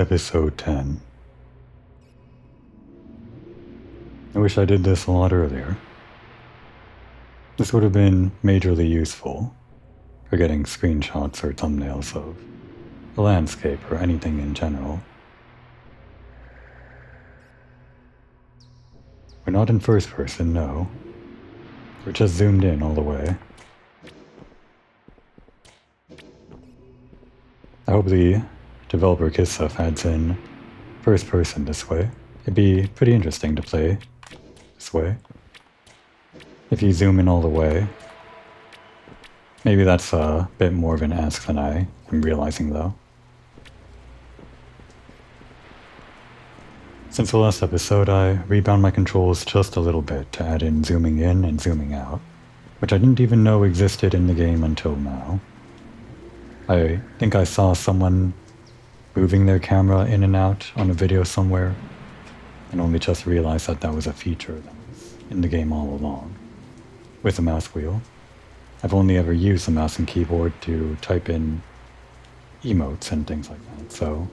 Episode 10. I wish I did this a lot earlier. This would have been majorly useful for getting screenshots or thumbnails of the landscape or anything in general. We're not in first person, no. We're just zoomed in all the way. I hope the developer KisSoft adds in first person this way. It'd be pretty interesting to play this way. If you zoom in all the way. Maybe that's a bit more of an ask than I am realizing though. Since the last episode, I rebound my controls just a little bit to add in zooming in and zooming out, which I didn't even know existed in the game until now. I think I saw someone moving their camera in and out on a video somewhere, and only just realized that that was a feature that was in the game all along, with a mouse wheel. I've only ever used the mouse and keyboard to type in emotes and things like that, so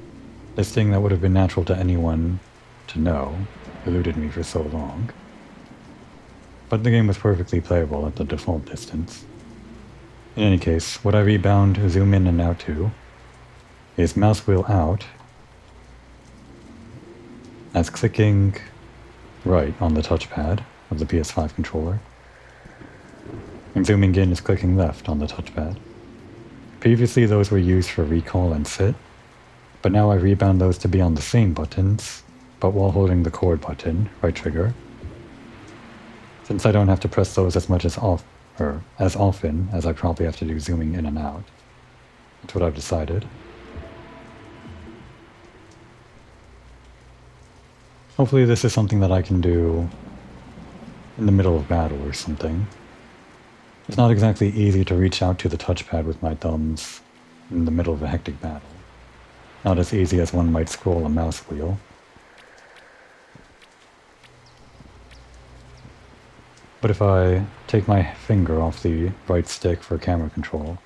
this thing that would have been natural to anyone to know eluded me for so long. But the game was perfectly playable at the default distance. In any case, what I rebound, zoom in and out to is mouse wheel out as clicking right on the touchpad of the PS5 controller, and zooming in is clicking left on the touchpad. Previously those were used for recall and sit, but now I rebound those to be on the same buttons, but while holding the chord button, right trigger, since I don't have to press those as often as I probably have to do zooming in and out. That's what I've decided. Hopefully this is something that I can do in the middle of battle or something. It's not exactly easy to reach out to the touchpad with my thumbs in the middle of a hectic battle. Not as easy as one might scroll a mouse wheel. But if I take my finger off the right stick for camera control,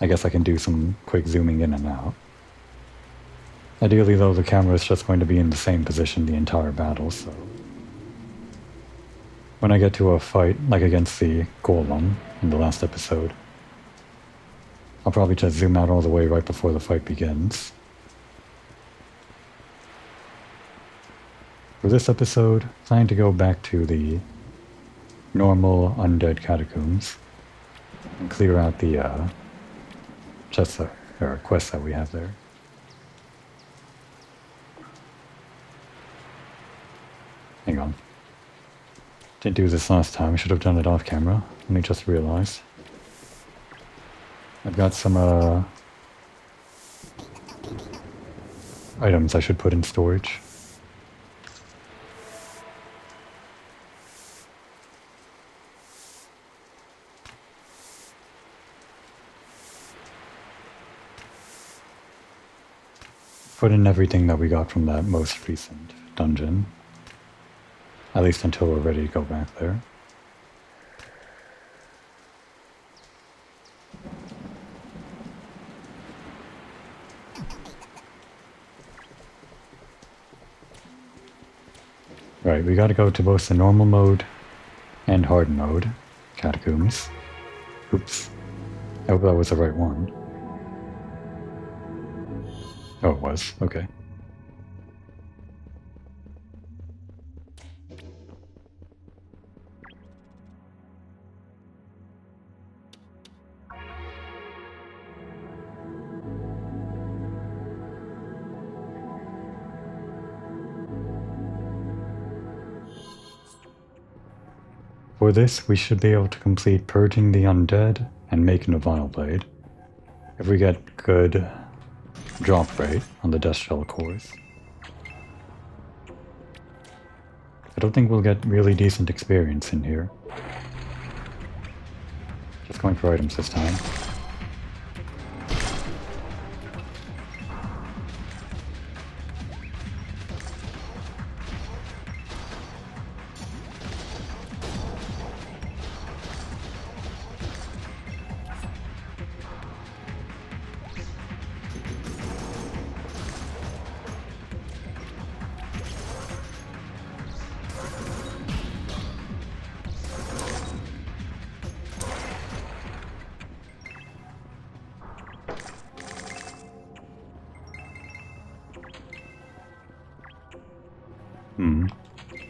I guess I can do some quick zooming in and out. Ideally though, the camera is just going to be in the same position the entire battle, so when I get to a fight, like against the golem in the last episode, I'll probably just zoom out all the way right before the fight begins. For this episode, I'm planning to go back to the normal undead catacombs and clear out the quests that we have there. Hang on. Didn't do this last time. I should have done it off camera. Only just realized. I've got some items I should put in storage. Put in everything that we got from that most recent dungeon. At least until we're ready to go back there. Right, we gotta go to both the normal mode and hard mode catacombs. Oops. I hope that was the right one. Oh, it was. Okay. For this, we should be able to complete purging the undead and making a vial blade. If we get good drop rate on the dust shell cores. I don't think we'll get really decent experience in here. Just going for items this time.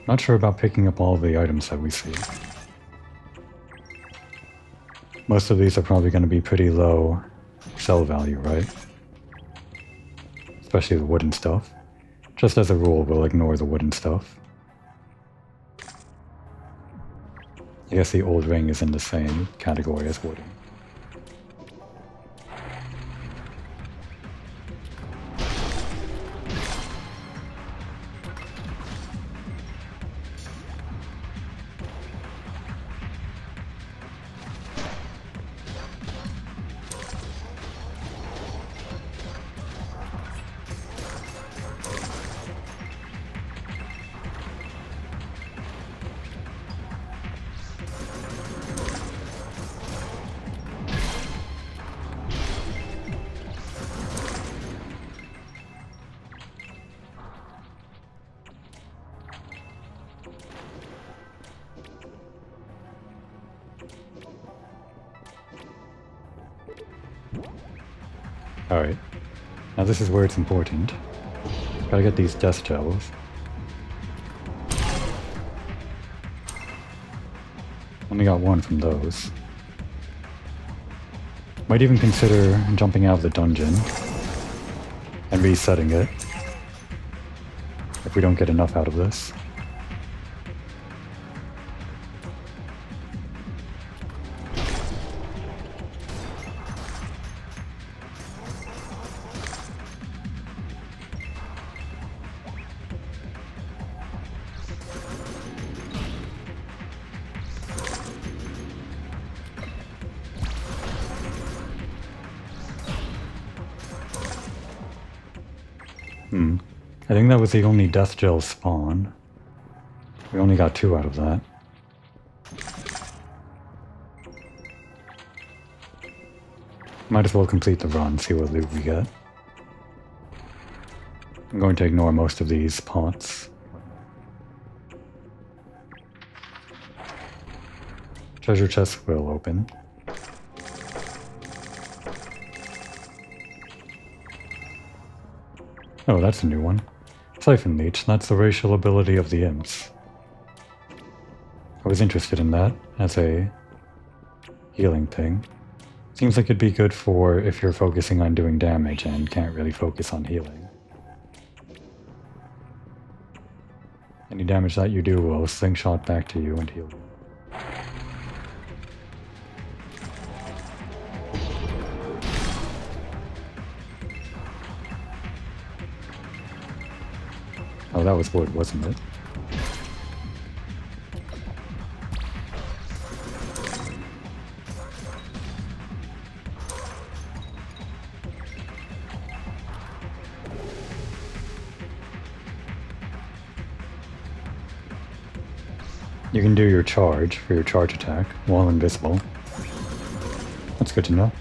Not sure about picking up all the items that we see. Most of these are probably going to be pretty low sell value, right? Especially the wooden stuff. Just as a rule, we'll ignore the wooden stuff. I guess the old ring is in the same category as wooden. Alright, now this is where it's important. Gotta get these death gels. Only got one from those. Might even consider jumping out of the dungeon and resetting it if we don't get enough out of this. I think that was the only death gel spawn. We only got 2 out of that. Might as well complete the run, see what loot we get. I'm going to ignore most of these pots. Treasure chest will open. Oh, that's a new one. Siphon Leech, that's the racial ability of the imps. I was interested in that as a healing thing. Seems like it'd be good for if you're focusing on doing damage and can't really focus on healing. Any damage that you do will slingshot back to you and heal you. Oh, that was wood, wasn't it? You can do your charge for your charge attack while invisible. That's good to know.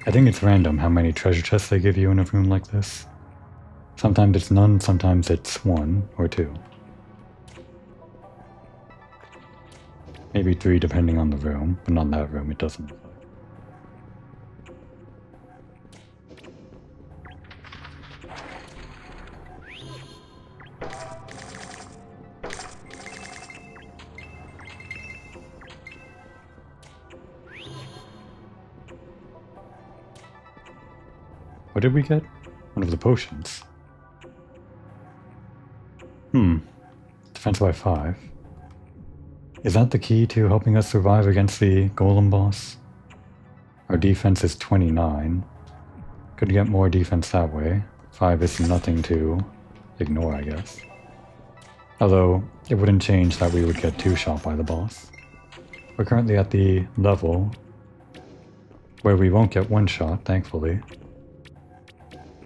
I think it's random how many treasure chests they give you in a room like this. Sometimes it's none, sometimes it's 1 or 2. Maybe 3 depending on the room, but not that room, it doesn't look like. What did we get? One of the potions. Defense by 5. Is that the key to helping us survive against the golem boss? Our defense is 29. Could get more defense that way. 5 is nothing to ignore, I guess. Although, it wouldn't change that we would get 2-shot by the boss. We're currently at the level where we won't get 1-shot, thankfully.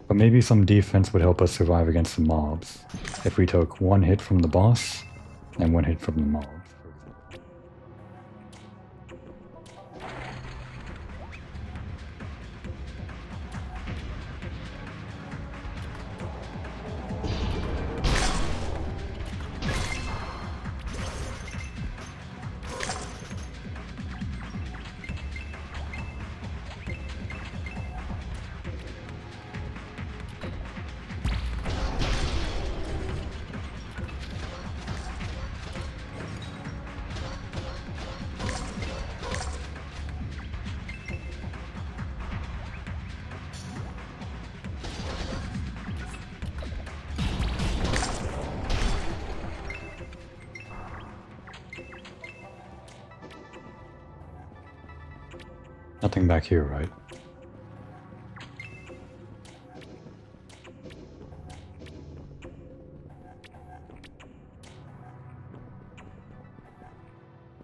But maybe some defense would help us survive against the mobs, if we took 1 hit from the boss, and 1 hit from the mobs, for example. Nothing back here, right?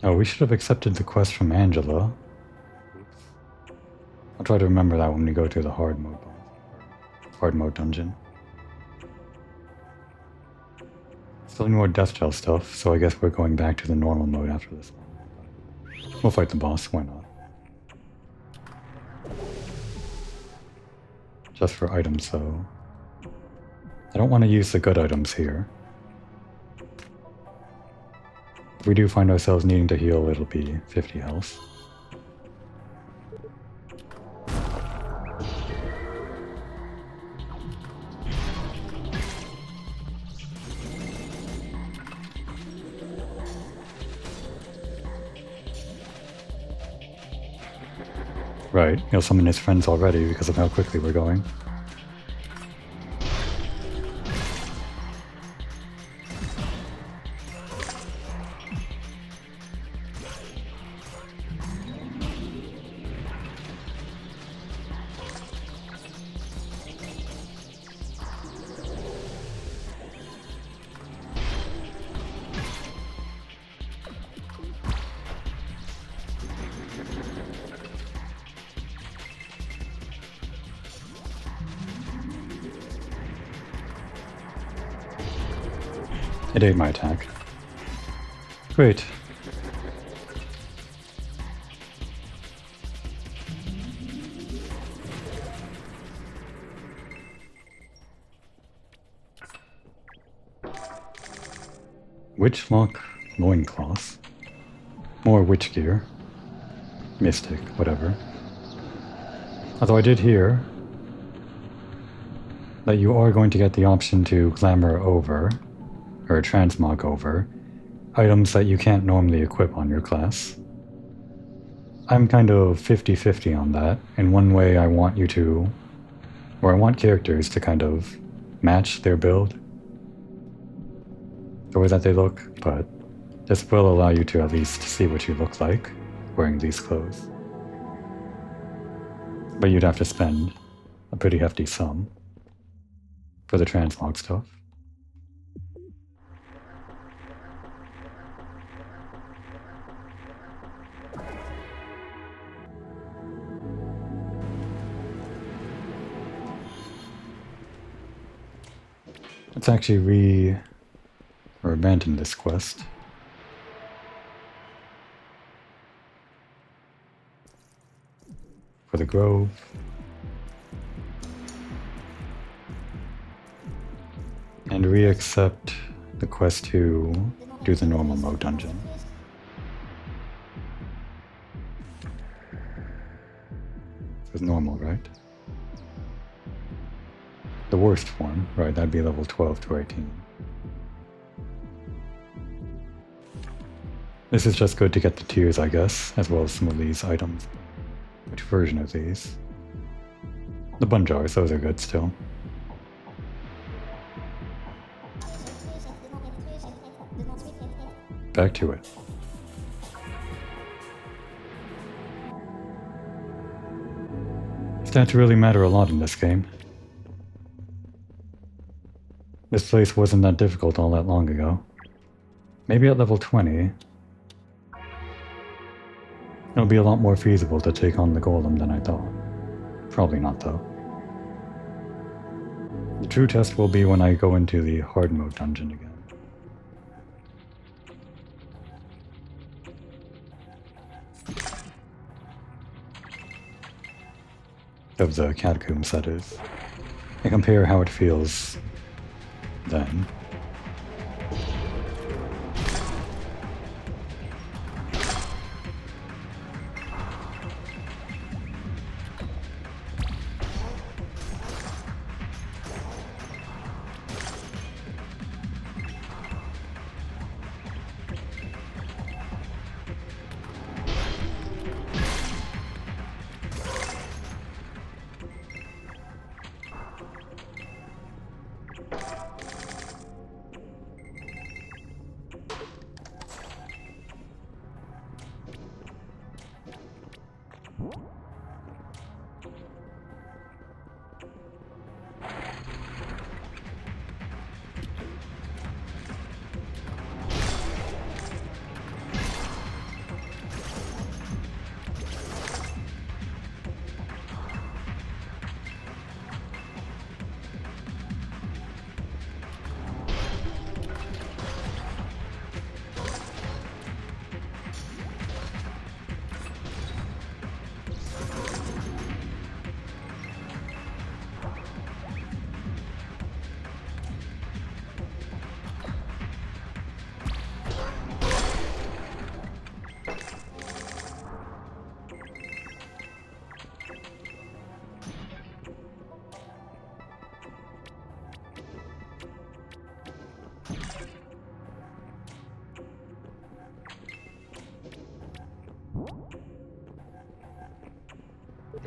Oh, we should have accepted the quest from Angela. I'll try to remember that when we go to the hard mode dungeon. Still more death gel stuff, so I guess we're going back to the normal mode after this one. We'll fight the boss, why not? Just for items, though. I don't want to use the good items here. If we do find ourselves needing to heal, it'll be 50 health. Right, he'll summon his friends already because of how quickly we're going. It ate my attack. Great. Witch lock loincloth. More witch gear. Mystic, whatever. Although I did hear that you are going to get the option to glamour over, or transmog over, items that you can't normally equip on your class. I'm kind of 50-50 on that. In one way I want you to, or I want characters to kind of match their build, the way that they look, but this will allow you to at least see what you look like wearing these clothes. But you'd have to spend a pretty hefty sum for the transmog stuff. Let's actually abandon this quest. For the grove. And re-accept the quest to do the normal mode dungeon. It's normal, right? The worst one, right, that'd be level 12 to 18. This is just good to get the tiers, I guess, as well as some of these items. Which version of these? The bun jars, those are good still. Back to it. Stats really matter a lot in this game. This place wasn't that difficult all that long ago. Maybe at level 20, it'll be a lot more feasible to take on the golem than I thought. Probably not, though. The true test will be when I go into the hard mode dungeon again. Of the catacombs, that is. And compare how it feels then.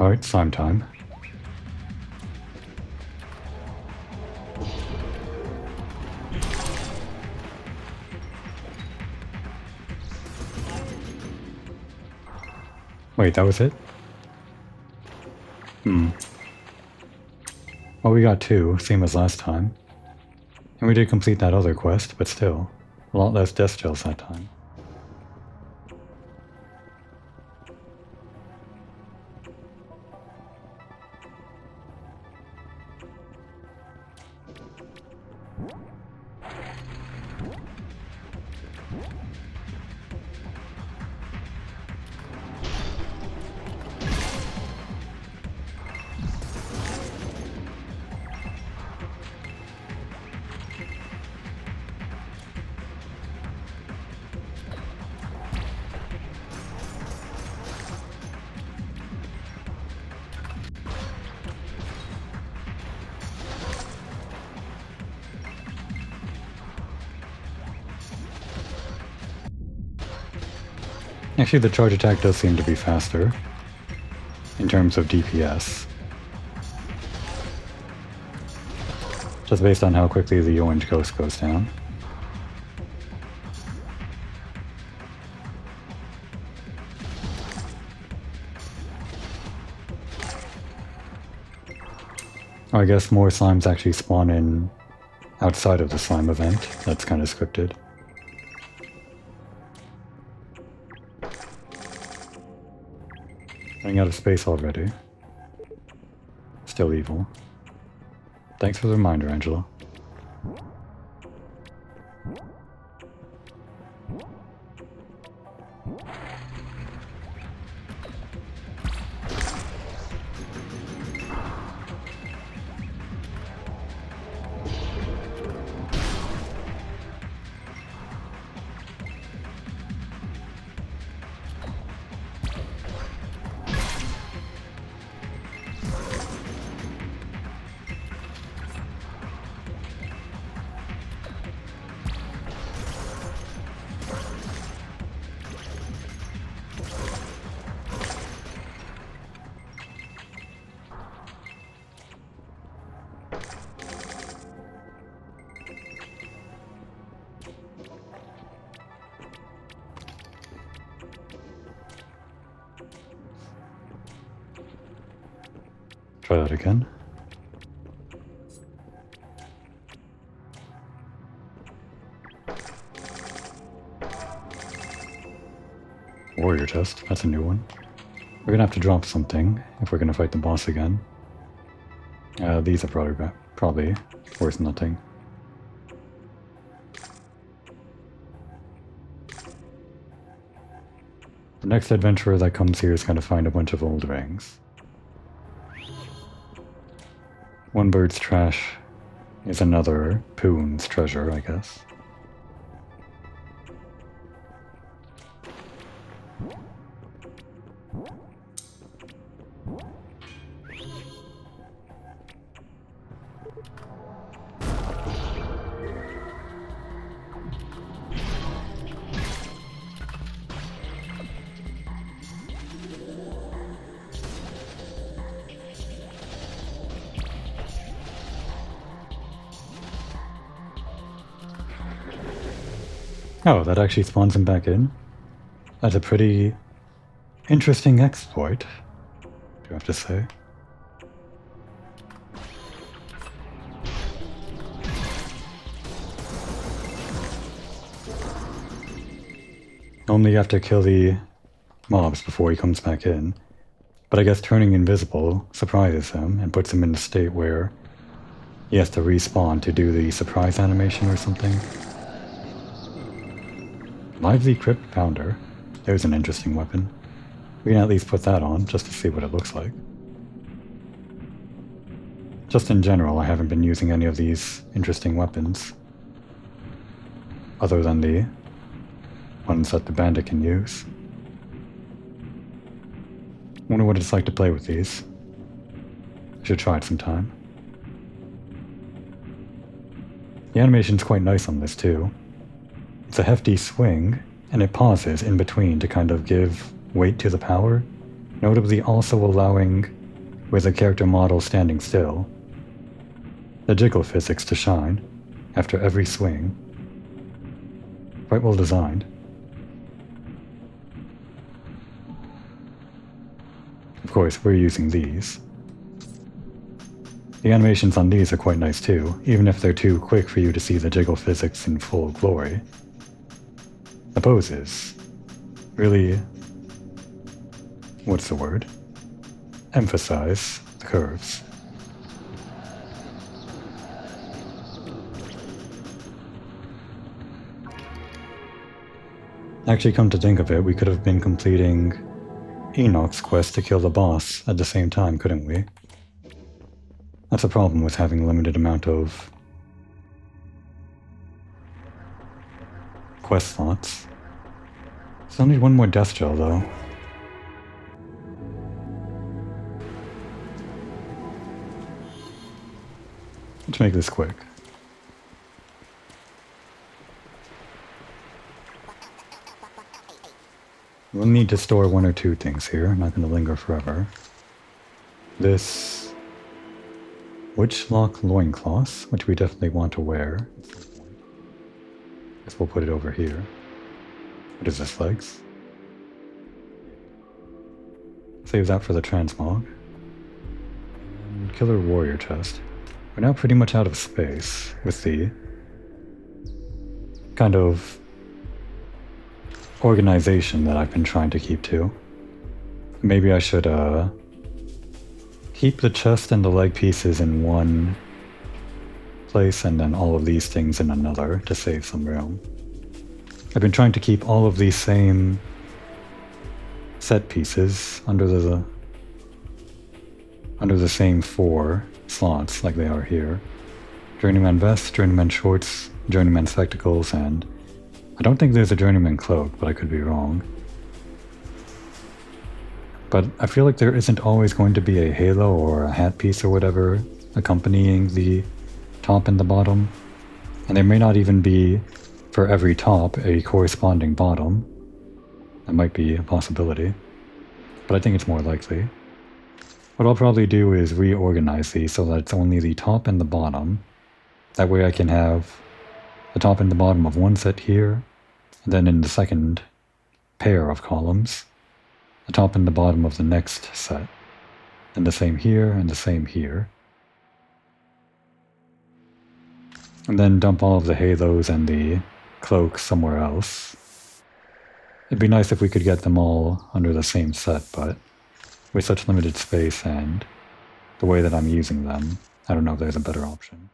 Alright, slime time. Wait, that was it? Well, we got 2, same as last time. And we did complete that other quest, but still, a lot less death shells that time. Actually, the charge attack does seem to be faster in terms of DPS. Just based on how quickly the orange ghost goes down. I guess more slimes actually spawn in outside of the slime event. That's kind of scripted. Running out of space already. Still evil. Thanks for the reminder, Angela. Try that again. Warrior chest, that's a new one. We're gonna have to drop something if we're gonna fight the boss again. These are probably worth nothing. The next adventurer that comes here is gonna find a bunch of old rings. One bird's trash is another Poon's treasure, I guess. Oh, that actually spawns him back in. That's a pretty interesting exploit, do you have to say? Normally you have to kill the mobs before he comes back in, but I guess turning invisible surprises him and puts him in a state where he has to respawn to do the surprise animation or something. Lively Crypt Pounder. There's an interesting weapon. We can at least put that on, just to see what it looks like. Just in general, I haven't been using any of these interesting weapons. Other than the ones that the bandit can use. Wonder what it's like to play with these. I should try it sometime. The animation's quite nice on this too. It's a hefty swing, and it pauses in between to kind of give weight to the power, notably also allowing, with the character model standing still, the jiggle physics to shine after every swing. Quite well designed. Of course, we're using these. The animations on these are quite nice too, even if they're too quick for you to see the jiggle physics in full glory. The poses really, what's the word? Emphasize the curves. Actually, come to think of it, we could have been completing Enoch's quest to kill the boss at the same time, couldn't we? That's a problem with having a limited amount of quest slots. Still need one more death gel though. Let's make this quick. We'll need to store one or two things here. I'm not going to linger forever. This Witchlock loincloth, which we definitely want to wear. Guess we'll put it over here. What is this, legs? Save that for the transmog. And Killer Warrior chest. We're now pretty much out of space with the kind of organization that I've been trying to keep to. Maybe I should keep the chest and the leg pieces in one place and then all of these things in another to save some room. I've been trying to keep all of these same set pieces under the same 4 slots like they are here. Journeyman vest, journeyman shorts, journeyman spectacles, and I don't think there's a journeyman cloak, but I could be wrong. But I feel like there isn't always going to be a halo or a hat piece or whatever accompanying the top and the bottom. And there may not even be, for every top, a corresponding bottom. That might be a possibility. But I think it's more likely. What I'll probably do is reorganize these so that it's only the top and the bottom. That way I can have the top and the bottom of one set here, and then in the second pair of columns, the top and the bottom of the next set, and the same here and the same here. And then dump all of the halos and the cloaks somewhere else. It'd be nice if we could get them all under the same set, but with such limited space and the way that I'm using them, I don't know if there's a better option.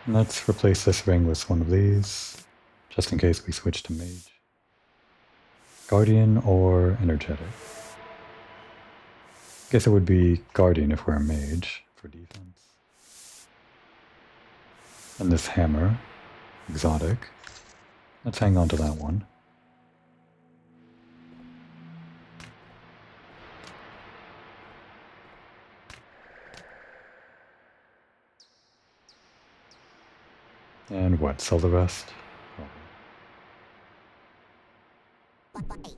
Let's replace this ring with one of these, just in case we switch to mage. Guardian or energetic? Guess it would be Guardian if we're a mage for defense. And this hammer, exotic. Let's hang on to that one. And what, sell the rest? Probably.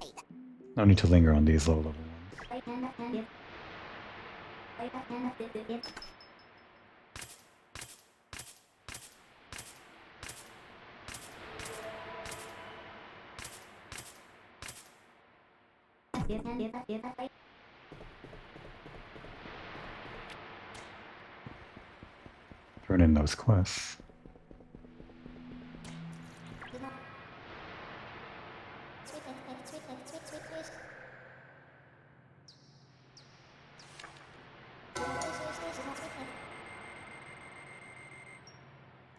No need to linger on these low level ones. Turn in those quests.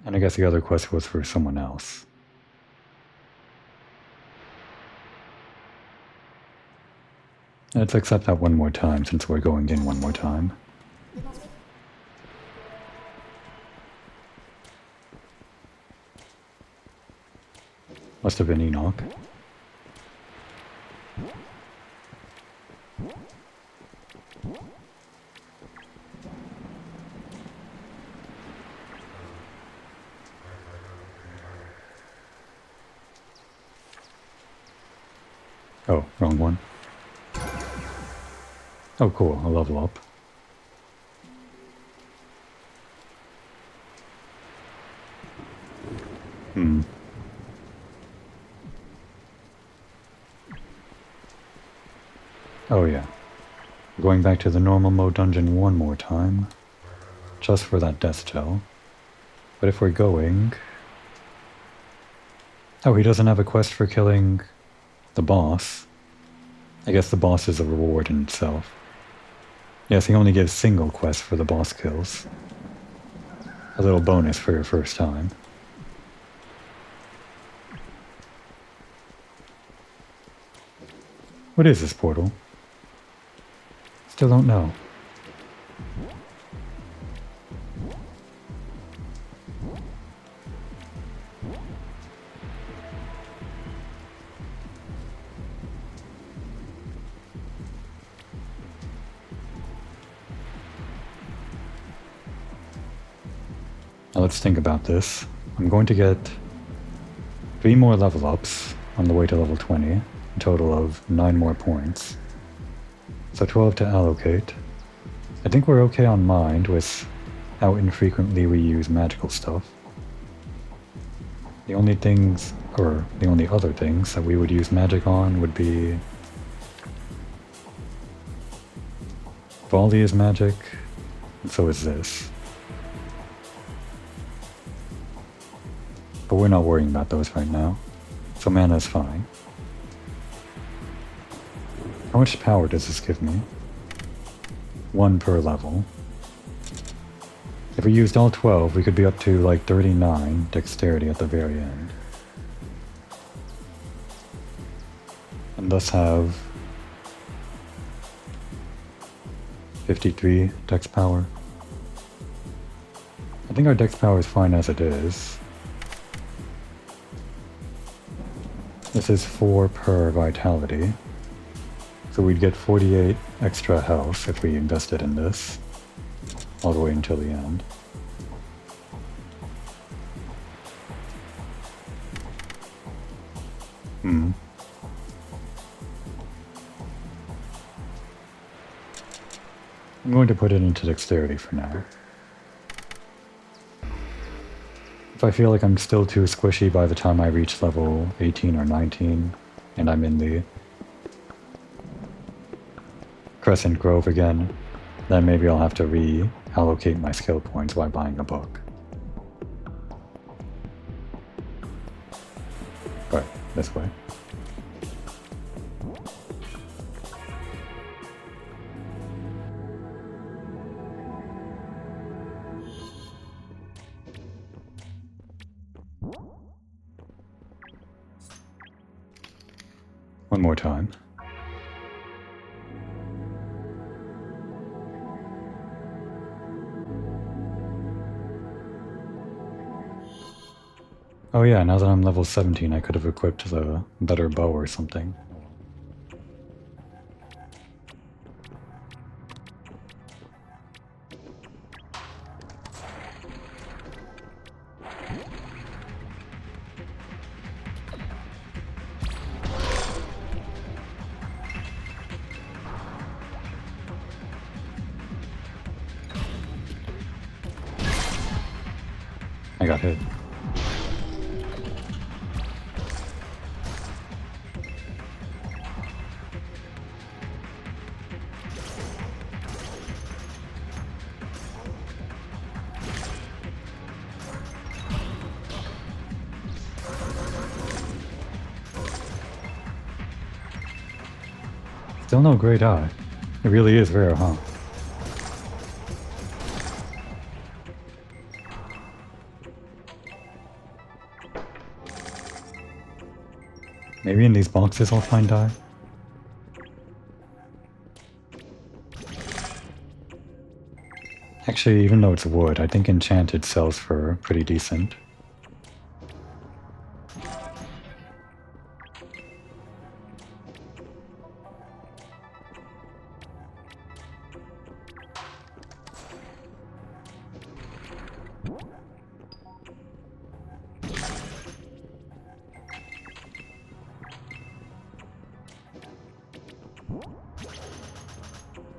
And I guess the other quest was for someone else. Let's accept that one more time since we're going in one more time. Must have been Enoch. Oh, wrong one. Oh cool, a level up. Oh yeah. Going back to the normal mode dungeon one more time. Just for that death gel. But if we're going... Oh, he doesn't have a quest for killing the boss. I guess the boss is a reward in itself. Yes, he only gives single quests for the boss kills. A little bonus for your first time. What is this portal? Still don't know. Now let's think about this. I'm going to get 3 more level ups on the way to level 20, a total of 9 more points. So 12 to allocate. I think we're okay on mind with how infrequently we use magical stuff. The only things, or the only other things that we would use magic on would be... Volley is magic, and so is this. But we're not worrying about those right now, so mana is fine. How much power does this give me? 1 per level. If we used all 12, we could be up to like 39 dexterity at the very end. And thus have 53 dex power. I think our dex power is fine as it is. This is 4 per vitality. So we'd get 48 extra health if we invested in this, all the way until the end. I'm going to put it into dexterity for now. If I feel like I'm still too squishy by the time I reach level 18 or 19, and I'm in the Crescent Grove again, then maybe I'll have to reallocate my skill points by buying a book. Right, this way. One more time. Oh yeah, now that I'm level 17, I could have equipped the better bow or something. I got hit. Still no great eye. It really is rare, huh? Maybe in these boxes I'll find eye? Actually, even though it's wood, I think enchanted sells for pretty decent.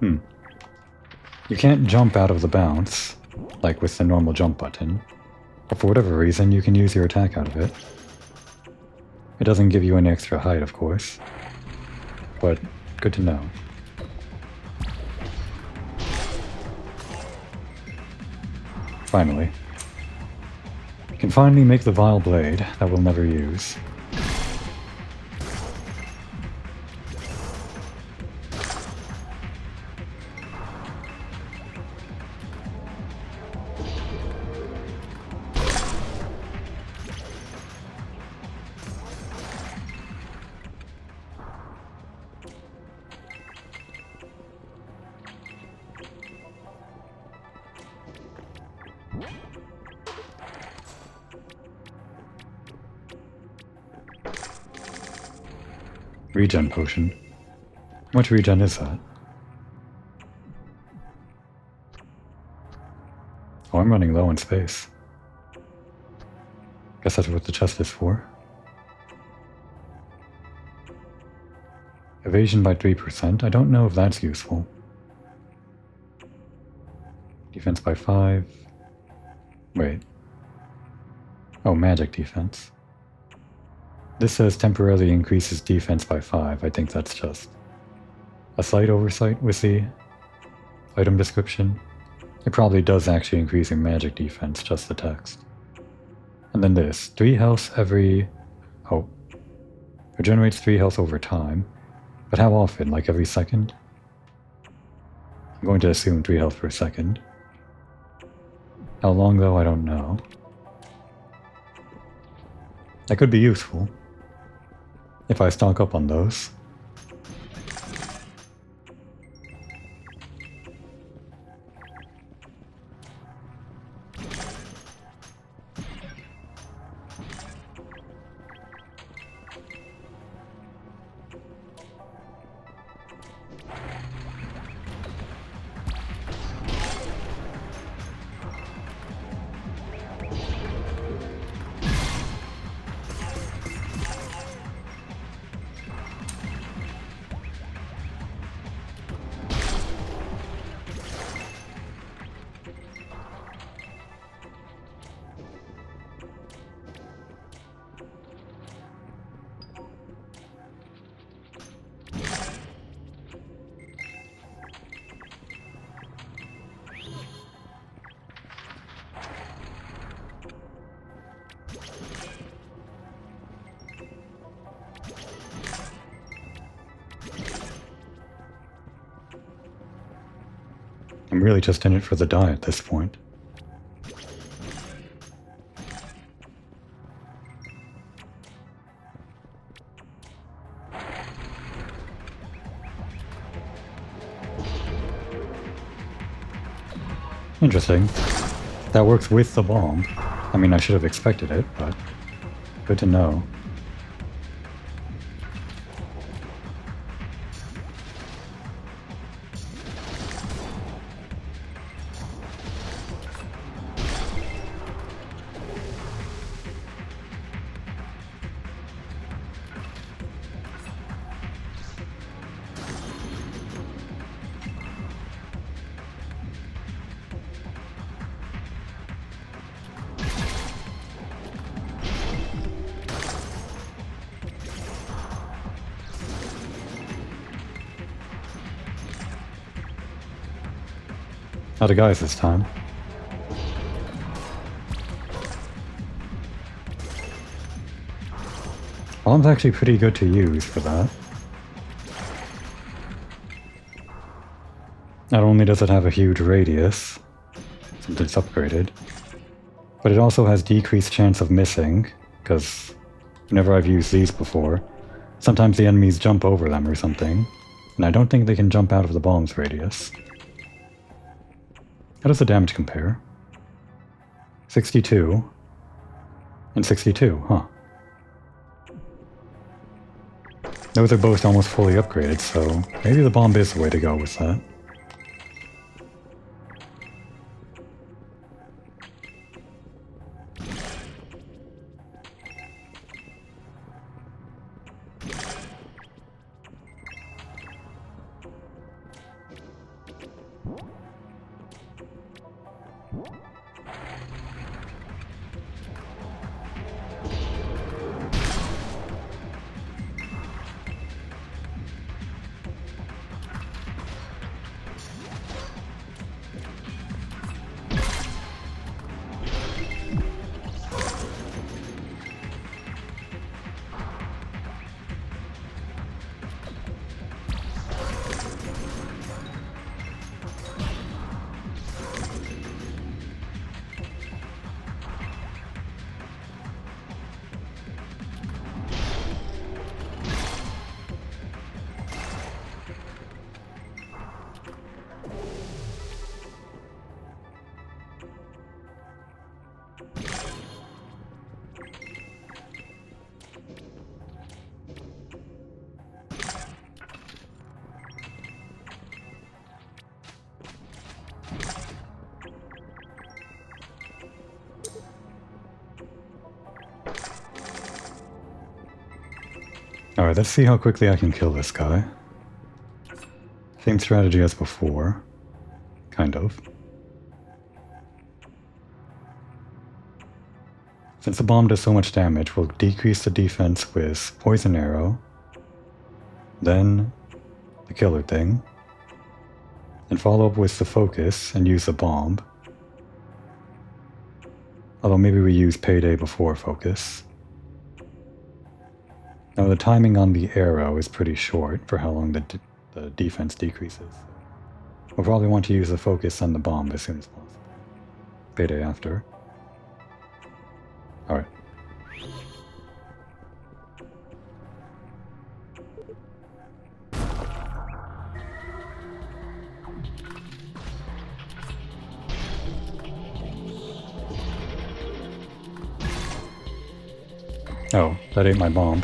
You can't jump out of the bounce, like with the normal jump button, but for whatever reason you can use your attack out of it. It doesn't give you any extra height, of course, but good to know. Finally. You can finally make the vile blade that we'll never use. Regen potion. How much regen is that? Oh, I'm running low in space. Guess that's what the chest is for. Evasion by 3%. I don't know if that's useful. Defense by 5. Wait. Oh, magic defense. This says temporarily increases defense by 5. I think that's just a slight oversight with the item description. It probably does actually increase your magic defense, just the text. And then this, 3 health every... oh. Regenerates 3 health over time. But how often? Like every second? I'm going to assume 3 health per second. How long though, I don't know. That could be useful. If I stock up on those. I'm really just in it for the die at this point. Interesting. That works with the bomb. I mean, I should have expected it, but good to know. Out of guys this time. Bomb's actually pretty good to use for that. Not only does it have a huge radius, since it's upgraded, but it also has decreased chance of missing, because whenever I've used these before, sometimes the enemies jump over them or something, and I don't think they can jump out of the bomb's radius. How does the damage compare? 62 and 62, huh. Those are both almost fully upgraded, so maybe the bomb is the way to go with that. Alright, let's see how quickly I can kill this guy. Same strategy as before. Kind of. Since the bomb does so much damage, we'll decrease the defense with Poison Arrow, then the killer thing, and follow up with the focus and use the bomb. Although maybe we use Payday before focus. Now the timing on the arrow is pretty short for how long the defense decreases. We'll probably want to use the focus and the bomb as soon as possible. Payday after. Alright. Oh, that ate my bomb.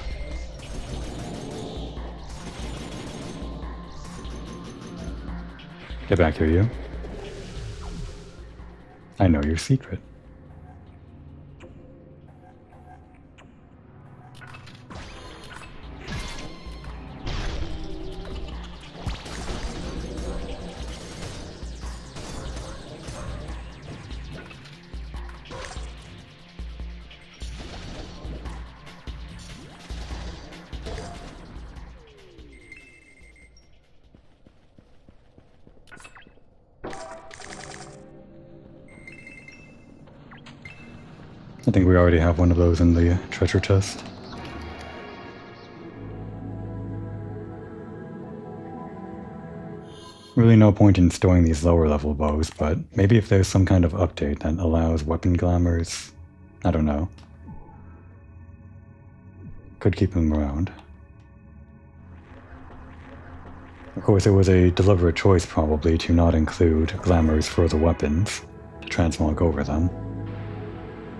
Get back here, you. I know your secret. I think we already have one of those in the treasure chest. Really no point in storing these lower level bows, but maybe if there's some kind of update that allows weapon glamours, I don't know. Could keep them around. Of course, it was a deliberate choice probably to not include glamours for the weapons, to transmog over them.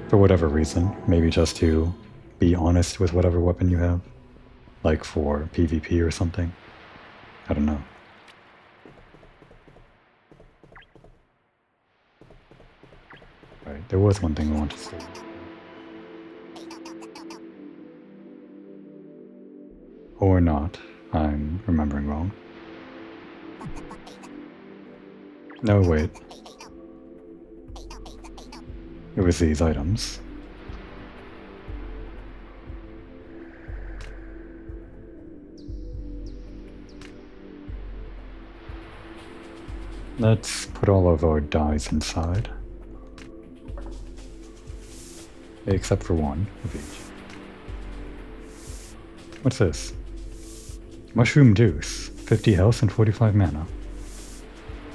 For whatever reason, maybe just to be honest with whatever weapon you have. Like for PvP or something. I don't know. Right, there was one thing I wanted to say. Or not. I'm remembering wrong. No, wait. It was these items. Let's put all of our dyes inside. Except for one of each. What's this? Mushroom juice. 50 health and 45 mana.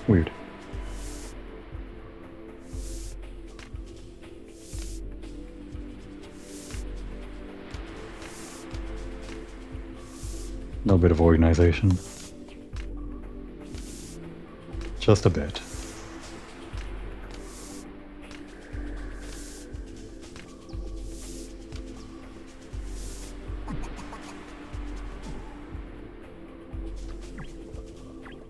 Weird. A little bit of organization. Just a bit.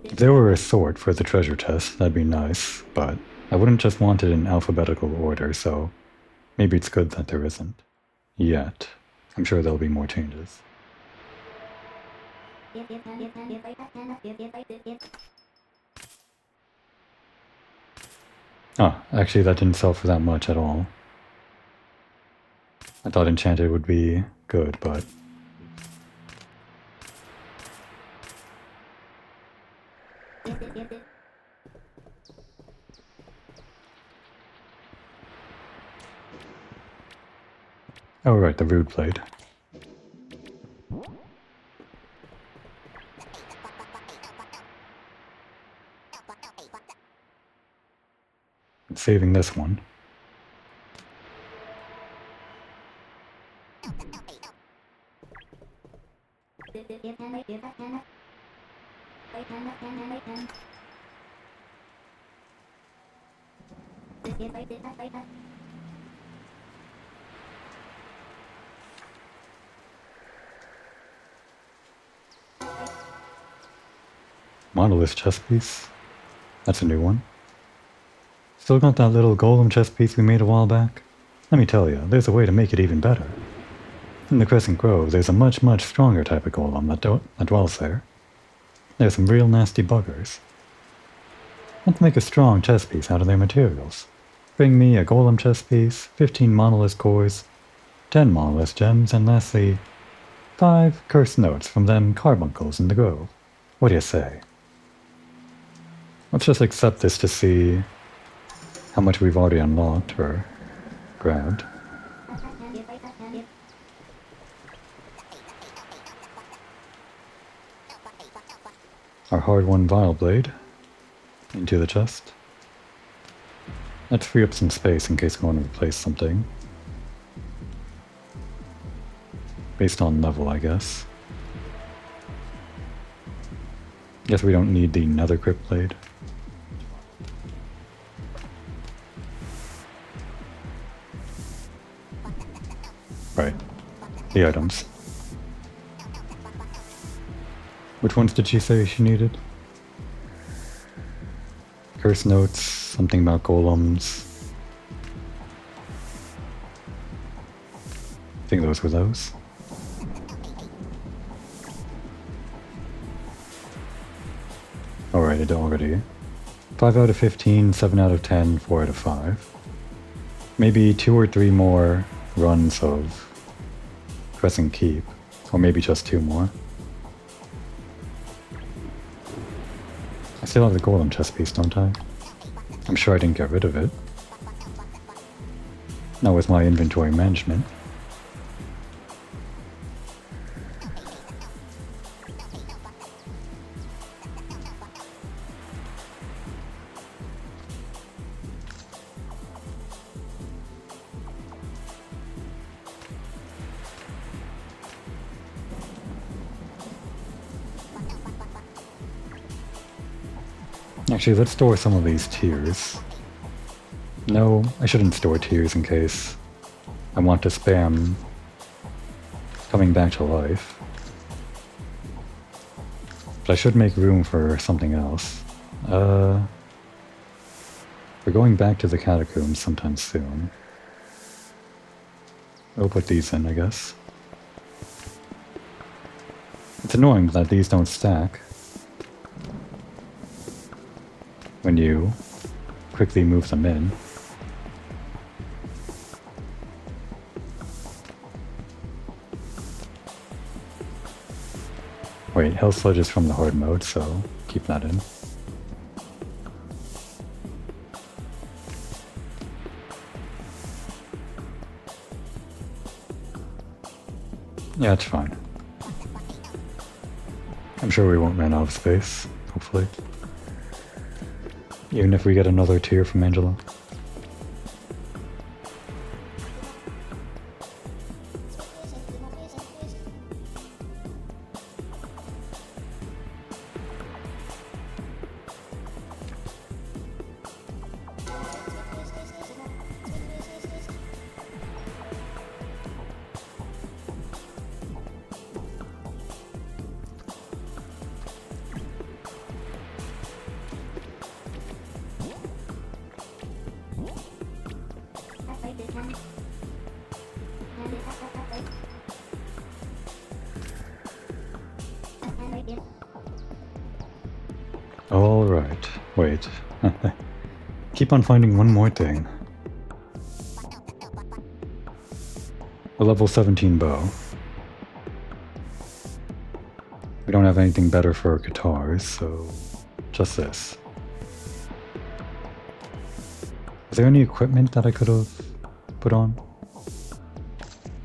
If there were a sort for the treasure chest, that'd be nice, but I wouldn't just want it in alphabetical order, so maybe it's good that there isn't. Yet. I'm sure there'll be more changes. Oh, actually that didn't sell for that much at all. I thought enchanted would be good, but... Oh right, the rude blade. Saving this one. Monolith chest piece. That's a new one. Still got that little golem chest piece we made a while back? Let me tell you, there's a way to make it even better. In the Crescent Grove, there's a much, much stronger type of golem that dwells there. There's some real nasty buggers. Let's make a strong chess piece out of their materials. Bring me a golem chess piece, 15 monolith cores, 10 monolith gems, and lastly, 5 cursed notes from them carbuncles in the grove. What do you say? Let's just accept this to see how much we've already unlocked or grabbed. Our hard-won Vile Blade into the chest. Let's free up some space in case we want to replace something. Based on level, I guess. Guess we don't need the Nether Crypt Blade. Right. The items. Which ones did she say she needed? Curse notes, something about golems. I think those were those. Alright, already. 5 out of 15, 7 out of 10, 4 out of 5. Maybe 2 or 3 more runs of Crescent Keep. Or maybe just 2 more. I still have the golem chest piece, don't I? I'm sure I didn't get rid of it. Not with my inventory management. Actually, let's store some of these tiers. No, I shouldn't store tiers in case I want to spam coming back to life. But I should make room for something else. We're going back to the catacombs sometime soon. I'll put these in, I guess. It's annoying that these don't stack when you quickly move them in. Wait, Hell Sludge is from the hard mode, so keep that in. Yeah, it's fine. I'm sure we won't run out of space, hopefully. Even if we get another tier from Angela. Alright, wait. Keep on finding one more thing. A level 17 bow. We don't have anything better for guitars, so just this. Is there any equipment that I could have put on?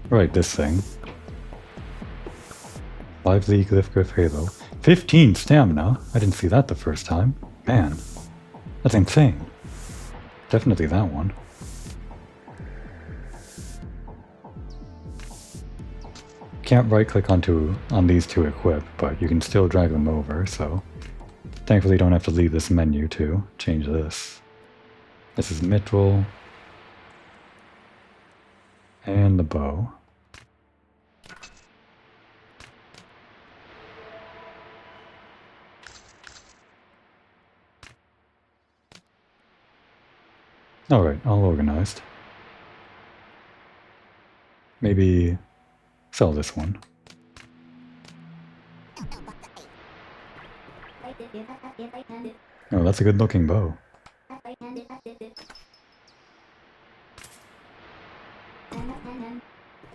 Right, this thing. Lively Glyph Griff Halo. 15 stamina? I didn't see that the first time. Man, that's insane. Definitely that one. Can't right click on these to equip, but you can still drag them over, so thankfully don't have to leave this menu to change this. This is mithril and the bow. Alright, all organized. Maybe Sell this one. Oh, that's a good looking bow.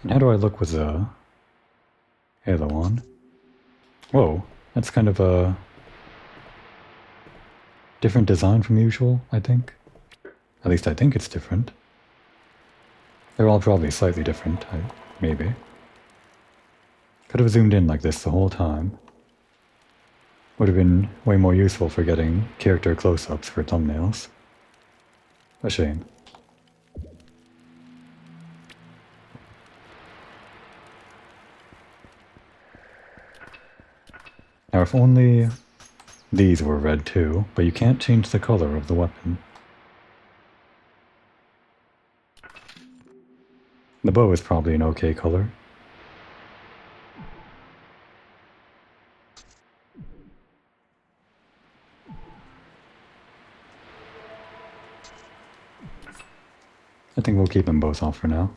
And how do I look with the halo on? Whoa, that's kind of a different design from usual, I think. At least I think it's different. They're all probably slightly different, maybe. Could have zoomed in like this the whole time. Would have been way more useful for getting character close-ups for thumbnails. A shame. Now if only these were red too, but you can't change the color of the weapon. The bow is probably an okay color. I think we'll keep them both off for now.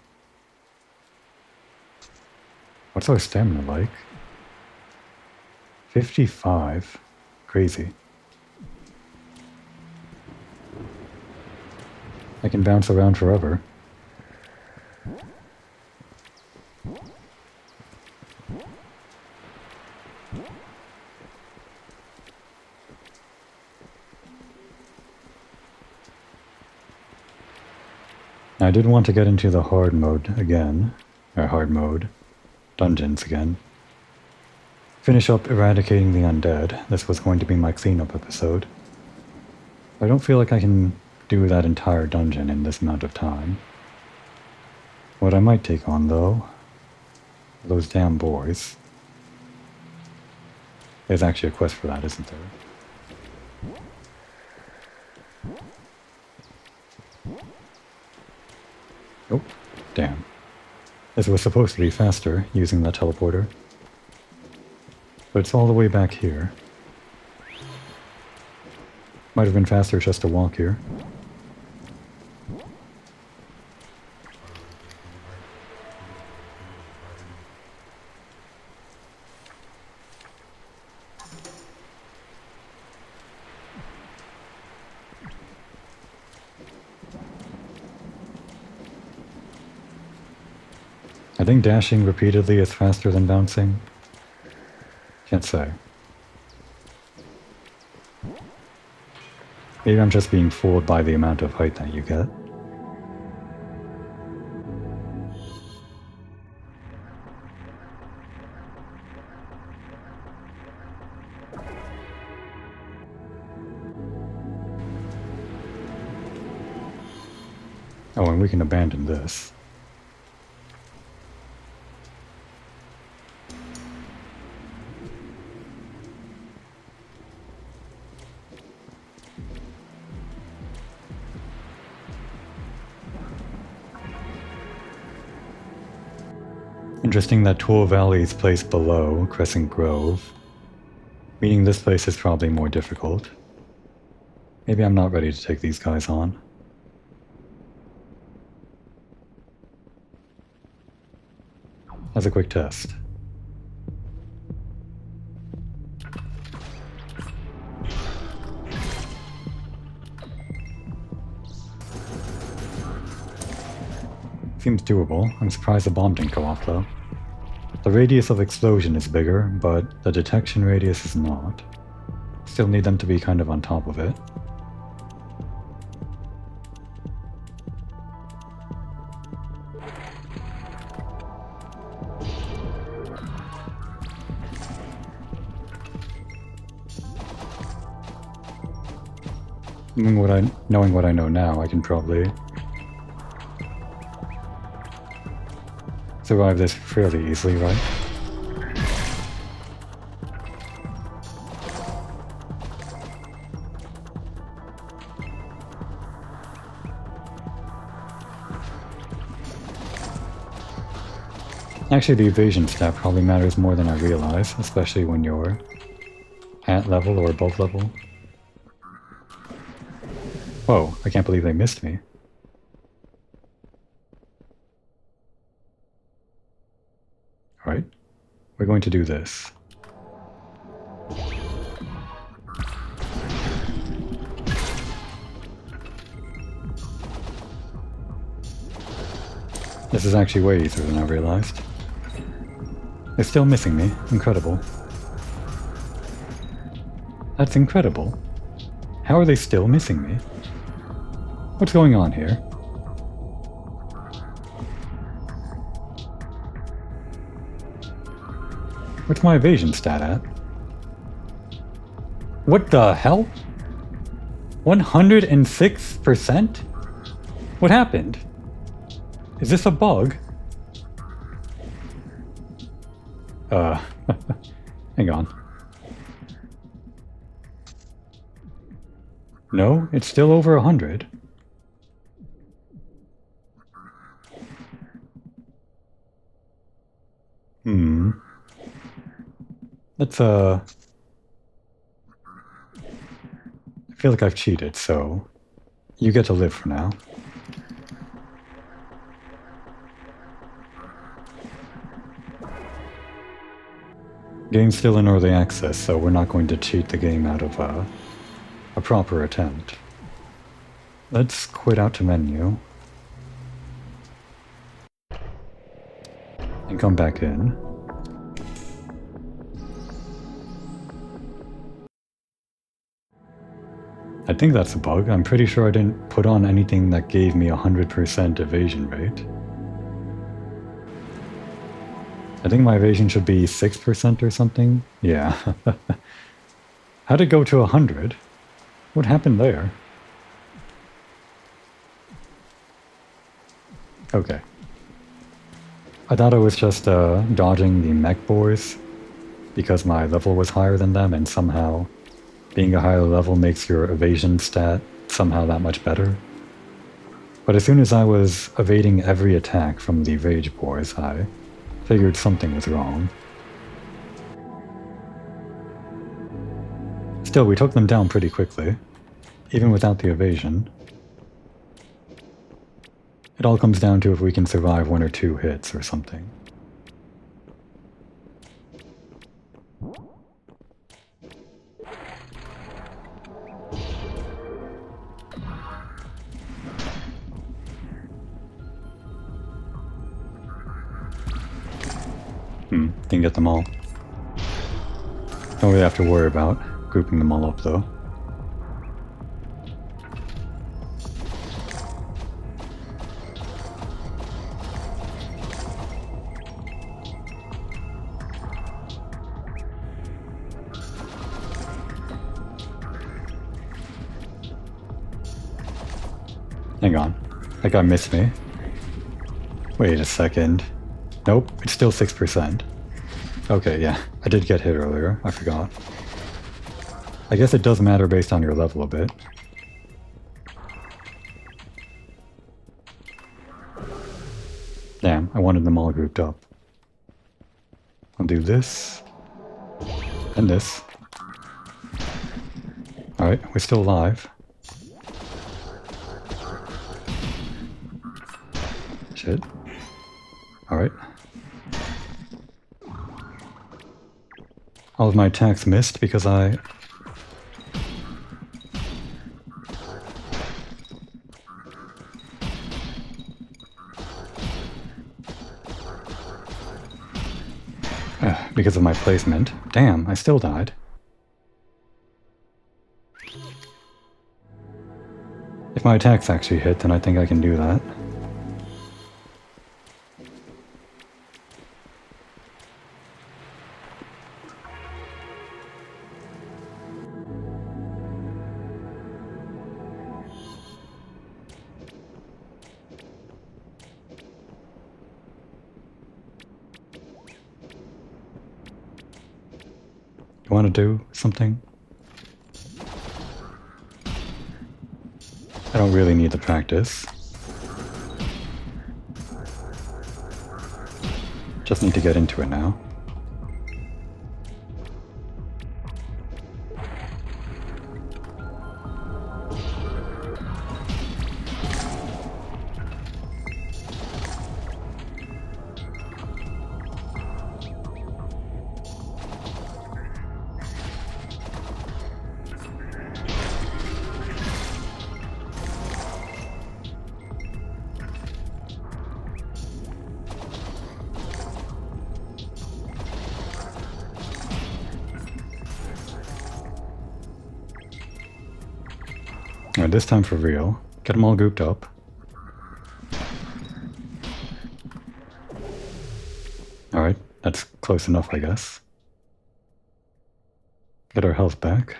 What's our stamina like? 55. Crazy. I can bounce around forever. I did want to get into the hard mode again, or hard mode dungeons again. Finish up eradicating the undead. This was going to be my cleanup episode. I don't feel like I can do that entire dungeon in this amount of time. What I might take on, though, are those damn boars. There's actually a quest for that, isn't there? Oh, damn. This was supposed to be faster, using that teleporter. But it's all the way back here. Might have been faster just to walk here. I think dashing repeatedly is faster than bouncing. Can't say. Maybe I'm just being fooled by the amount of height that you get. Oh, and we can abandon this. Interesting that Tool Valley is placed below Crescent Grove, meaning this place is probably more difficult. Maybe I'm not ready to take these guys on. As a quick test. Seems doable. I'm surprised the bomb didn't go off though. The radius of explosion is bigger, but the detection radius is not. Still need them to be kind of on top of it. Knowing what I know now, I can probably survive this fairly easily, right? Actually, the evasion stat probably matters more than I realize, especially when you're at level or above level. Whoa, I can't believe they missed me. we're going to do this. This is actually way easier than I realized. They're still missing me. Incredible. That's incredible. How are they still missing me? What's going on here? What's my evasion stat at? What the hell? 106%? What happened? Is this a bug? Hang on. No, it's still over 100. Let's, I feel like I've cheated, so you get to live for now. Game's still in early access, so we're not going to cheat the game out of a proper attempt. Let's quit out to menu. And come back in. I think that's a bug. I'm pretty sure I didn't put on anything that gave me 100% evasion rate. I think my evasion should be 6% or something. Yeah. How'd it go to 100? What happened there? Okay. I thought I was just dodging the mech boars because my level was higher than them, and somehow being a higher level makes your evasion stat somehow that much better. But as soon as I was evading every attack from the rage boars, I figured something was wrong. Still, we took them down pretty quickly, even without the evasion. It all comes down to if we can survive 1 or 2 hits or something. Didn't get them all. Don't really have to worry about grouping them all up though. Hang on. That guy missed me. Wait a second. Nope, it's still 6%. Okay, yeah. I did get hit earlier. I forgot. I guess it does matter based on your level a bit. Damn, I wanted them all grouped up. I'll do this. And this. Alright, we're still alive. Shit. Alright. All of my attacks missed because I... because of my placement. Damn, I still died. If my attacks actually hit, then I think I can do that. You want to do something? I don't really need the practice. Just need to get into it now. Alright, this time for real. Get them all gooped up. Alright, that's close enough, I guess. Get our health back.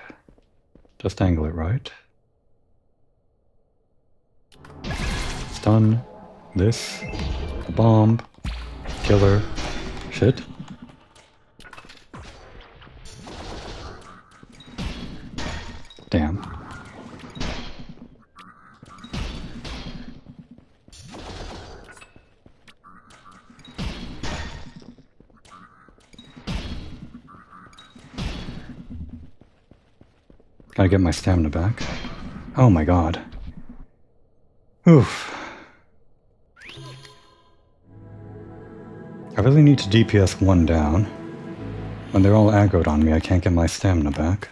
Just angle it right. Stun. This. A bomb. Killer. Shit. Damn. Gotta get my stamina back. Oh my god. Oof. I really need to DPS one down. When they're all aggroed on me, I can't get my stamina back.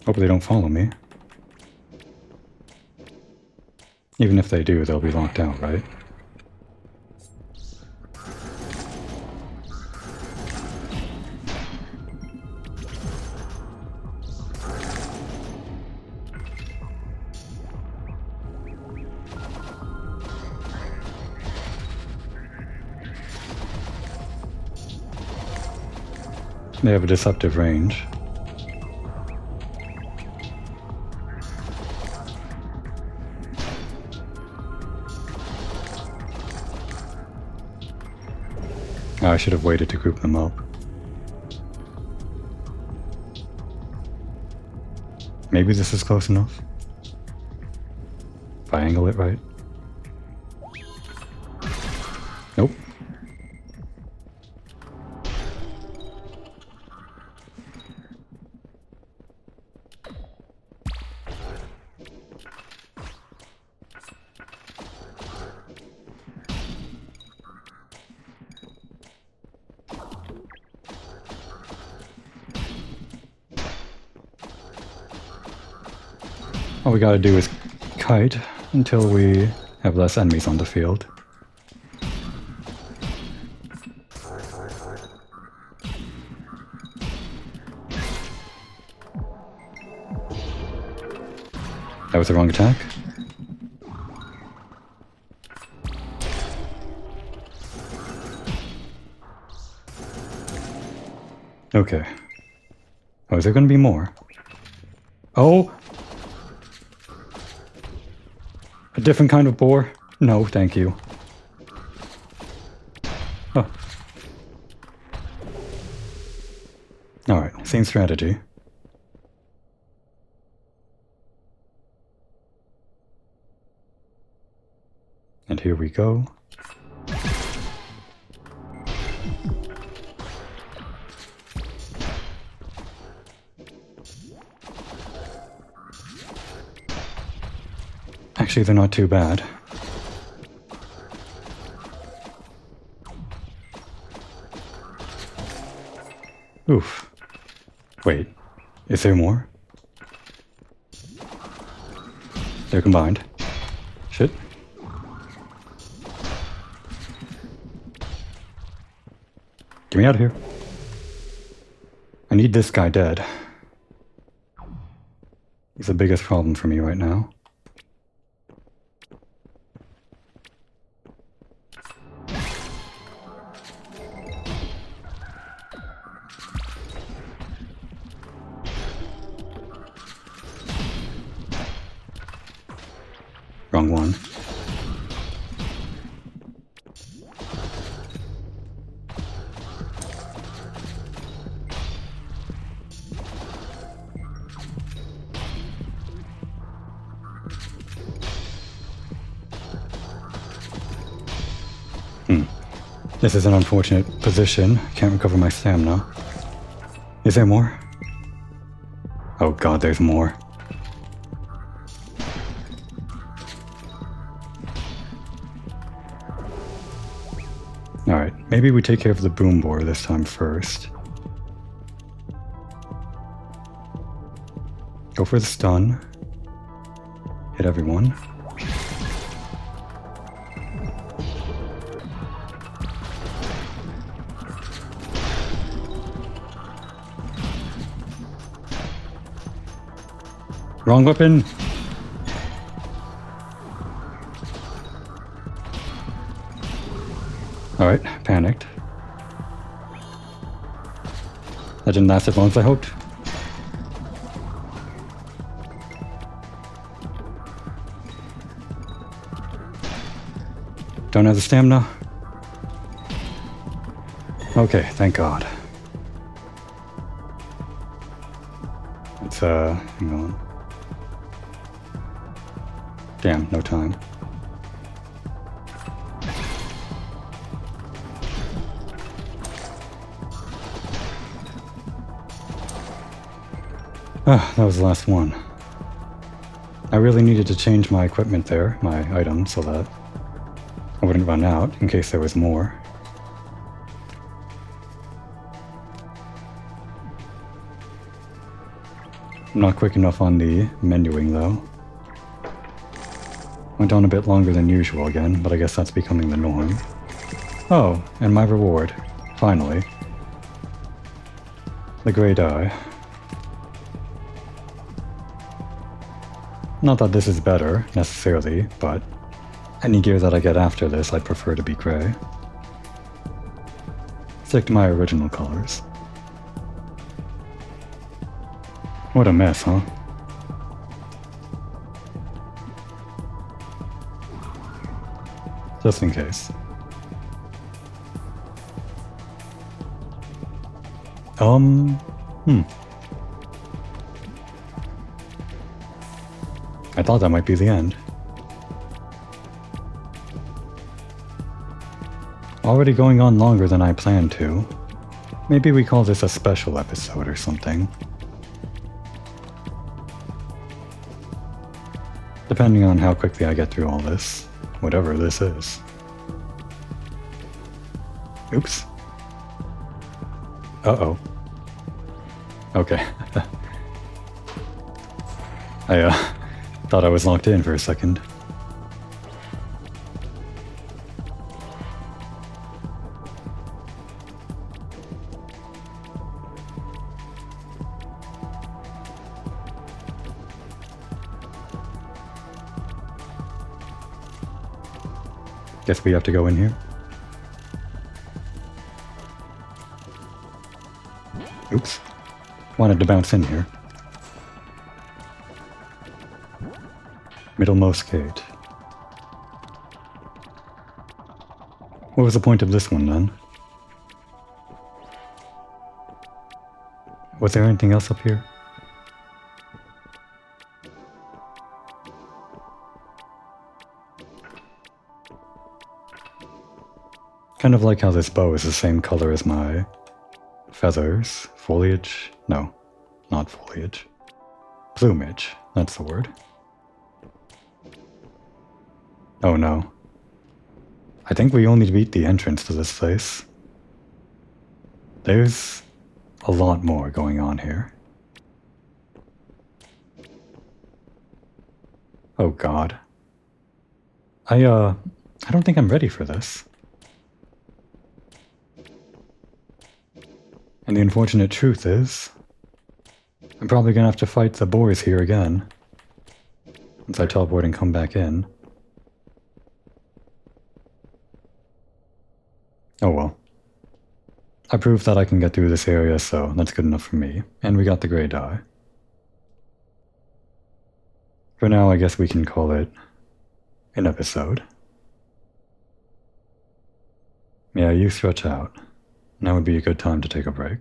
Hope they don't follow me. Even if they do, they'll be locked out, right? They have a deceptive range. I should have waited to group them up. Maybe this is close enough. If I angle it right. Nope. All we gotta do is kite until we have less enemies on the field. That was the wrong attack. Okay. Oh, is there gonna be more? Oh! A different kind of boar? No, thank you. Oh. Alright, same strategy. And here we go. Actually, they're not too bad. Oof. Wait, is there more? They're combined. Shit. Get me out of here. I need this guy dead. He's the biggest problem for me right now. Wrong one. This is an unfortunate position. Can't recover my stamina. Is there more? Oh god, there's more. Alright, maybe we take care of the Boomboar this time first. Go for the stun. Hit everyone. Wrong weapon! Alright, panicked. That didn't last as long as I hoped. Don't have the stamina. Okay, thank God. Let's, hang on. Damn, no time. Ah, that was the last one. I really needed to change my equipment there, my items, so that I wouldn't run out in case there was more. I'm not quick enough on the menuing though. Went on a bit longer than usual again, but I guess that's becoming the norm. Oh, and my reward. Finally. The grey dye. Not that this is better, necessarily, but any gear that I get after this I'd prefer to be grey. Stick to my original colors. What a mess, huh? Just in case. I thought that might be the end. Already going on longer than I planned to. Maybe we call this a special episode or something. Depending on how quickly I get through all this. Whatever this is. Oops. Uh-oh. Okay. I, thought I was locked in for a second. Guess we have to go in here. Oops. Wanted to bounce in here. Middlemost gate. What was the point of this one then? Was there anything else up here? Kind of like how this bow is the same color as my feathers, foliage? No, not foliage. Plumage, that's the word. Oh no. I think we only beat the entrance to this place. There's a lot more going on here. Oh god. I don't think I'm ready for this. And the unfortunate truth is, I'm probably gonna have to fight the boars here again. Once I teleport and come back in. Oh well. I proved that I can get through this area, so that's good enough for me. And we got the grey dye. For now, I guess we can call it an episode. Yeah, you stretch out. Now would be a good time to take a break.